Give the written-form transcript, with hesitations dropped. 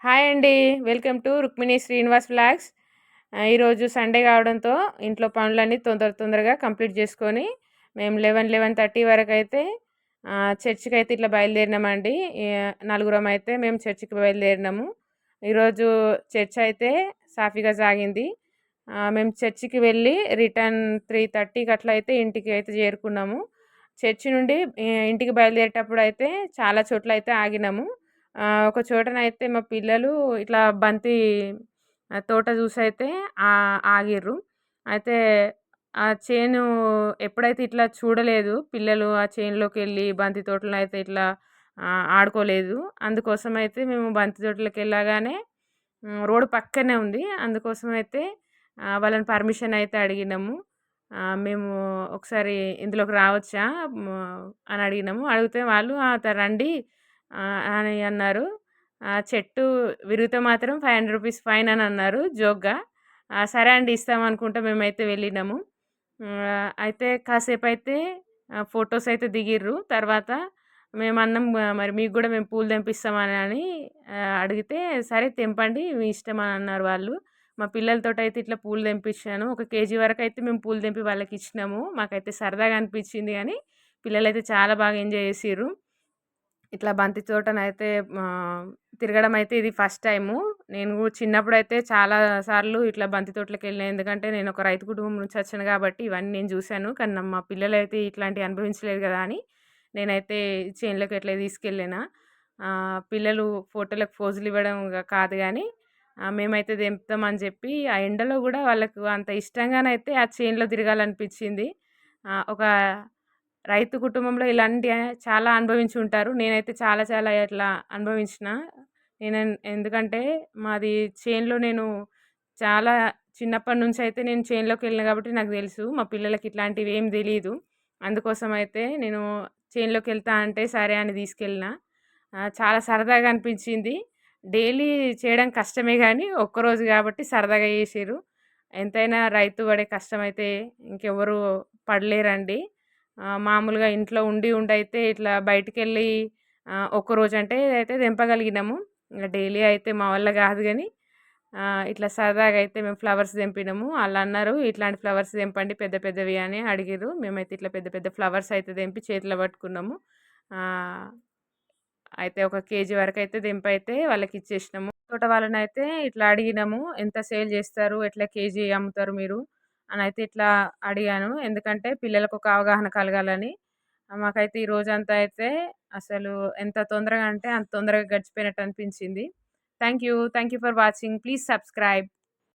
Hi అండి. Welcome to Rukmini Srinivas vlogs. ఈరోజు Sunday కావడంతో ఇంట్లో పనులన్నీ తొందరగా కంప్లీట్ చేసుకొని మేము 11:30 వరకైతే చర్చికైతే ఇట్లా బయలుదేరినామండి. నలుగురమైతే మేము చర్చికి బయలుదేరినాము. ఈరోజు చర్చ్ అయితే సాఫీగా సాగింది. మేము చర్చికి వెళ్ళి రిటర్న్ 3:30కి అట్లా అయితే ఇంటికి అయితే చేరుకున్నాము. చర్చి నుండి ఇంటికి బయలుదేరేటప్పుడు అయితే చాలా చోట్లయితే ఆగినాము. ఒక చోటనైతే మా పిల్లలు ఇట్లా బంతి తోట చూసైతే ఆగిర్రు. అయితే ఆ చేను ఎప్పుడైతే ఇట్లా చూడలేదు పిల్లలు ఆ చేనులోకెళ్ళి బంతి తోటలో అయితే ఇట్లా ఆడుకోలేదు. అందుకోసమైతే మేము బంతి తోటలోకెళ్ళగానే రోడ్డు పక్కనే ఉంది. అందుకోసమైతే వాళ్ళని పర్మిషన్ అయితే అడిగినాము. మేము ఒకసారి ఇందులోకి రావచ్చా? అని అడిగినాము. అడిగితే వాళ్ళు రండి అని అన్నారు. చెట్టు విరిగితే మాత్రం రూ. 500 ఫైన్ అని అన్నారు జోక్‌గా. సరే అండి ఇస్తామనుకుంటా మేమైతే వెళ్ళినాము. అయితే కాసేపయితే ఫోటోస్ అయితే దిగిర్రు. తర్వాత మేమన్నాం మరి మీకు గూడా మేము పూలు తెంపిస్తామని అడిగితే, సరే తెంపండి మీ ఇష్టం అని అన్నారు వాళ్ళు. మా పిల్లలతోటైతే ఇట్లా పూలు తెంపించాను. ఒక కేజీ వరకైతే మేము పూలు తెంపి వాళ్ళకిచ్చినాము. మాకైతే సరదాగా అనిపించింది గానీ, పిల్లలైతే చాలా బాగా ఎంజాయ్ చేసిర్రు. ఇట్లా బంతి తోటనైతే తిరగడం అయితే ఇది ఫస్ట్ టైము. నేను చిన్నప్పుడైతే చాలా సార్లు ఇట్లా బంతి తోటలకెళ్ళినా. ఎందుకంటే నేను ఒక రైతు కుటుంబం నుంచి వచ్చాను కాబట్టి ఇవన్నీ నేను చూశాను. కానీ మా పిల్లలైతే ఇట్లాంటివి అనుభవించలేదు కదా అని నేనైతే చేనులోకి అట్లా తీసుకెళ్ళిన. పిల్లలు ఫోటోలకు పోజులు ఇవ్వడం కాదు గానీ మేమైతే తెంపుతామని చెప్పి ఆ ఎండలో గూడా వాళ్ళకు అంత ఇష్టంగానైతే ఆ చేనులో తిరగాలనిపించింది. ఒక రైతు కుటుంబంలో ఇలాంటి చాలా అనుభవించి ఉంటారు. నేనైతే చాలా చాలా ఇట్లా అనుభవించిన. ఎందుకంటే మాది చేనులో నేను చాలా చిన్నప్పటి నుంచి అయితే నేను చేనులోకెళ్ళినా కాబట్టి నాకు తెలుసు. మా పిల్లలకి ఇట్లాంటివి ఏం తెలీదు. అందుకోసం అయితే నేను చేనులోకెళ్తా అంటే సరే అని తీసుకెళ్ళిన. చాలా సరదాగా అనిపించింది. డైలీ చేయడం కష్టమే గానీ ఒక్కరోజు కాబట్టి సరదాగా చేసిర్రు. ఎంతైనా రైతు పడే కష్టమైతే ఇంకెవ్వరు పడలేరండి. మామూలుగా ఇంట్లో ఉండైతే ఇట్లా బయటికెళ్ళి ఒక్కరోజంటే అయితే తెంపగలిగినాము. ఇంక డైలీ అయితే మా వల్ల గాదు గానీ ఇట్లా సరదాగా అయితే మేము ఫ్లవర్స్ తెంపినాము. ఆళ్ళన్నారు, "ఇట్లాంటి ఫ్లవర్స్ తెంపండి పెద్ద పెద్దవి" అని అడిగిర్రు. మేమైతే ఇట్లా పెద్ద పెద్ద ఫ్లవర్స్ అయితే తెంపి చేతిలో పట్టుకున్నాము. ఆహ్, అయితే ఒక కేజీ వరకైతే తెంపైతే వాళ్ళకిచ్చేసినాము. తోట వాళ్ళనైతే ఇట్లా అడిగినాము, "ఎంత సేల్ చేస్తారు? ఎట్లా కేజీ అమ్ముతారు మీరు?" అనైతే ఇట్లా అడిగాను. ఎందుకంటే పిల్లలకొక అవగాహన కలగాలని. మాకైతే ఈ రోజంతా అయితే అసలు ఎంత తొందరగా అంటే అంత తొందరగా గడిచిపోయినట్టు అనిపించింది. Thank you. Thank you for watching. Please subscribe.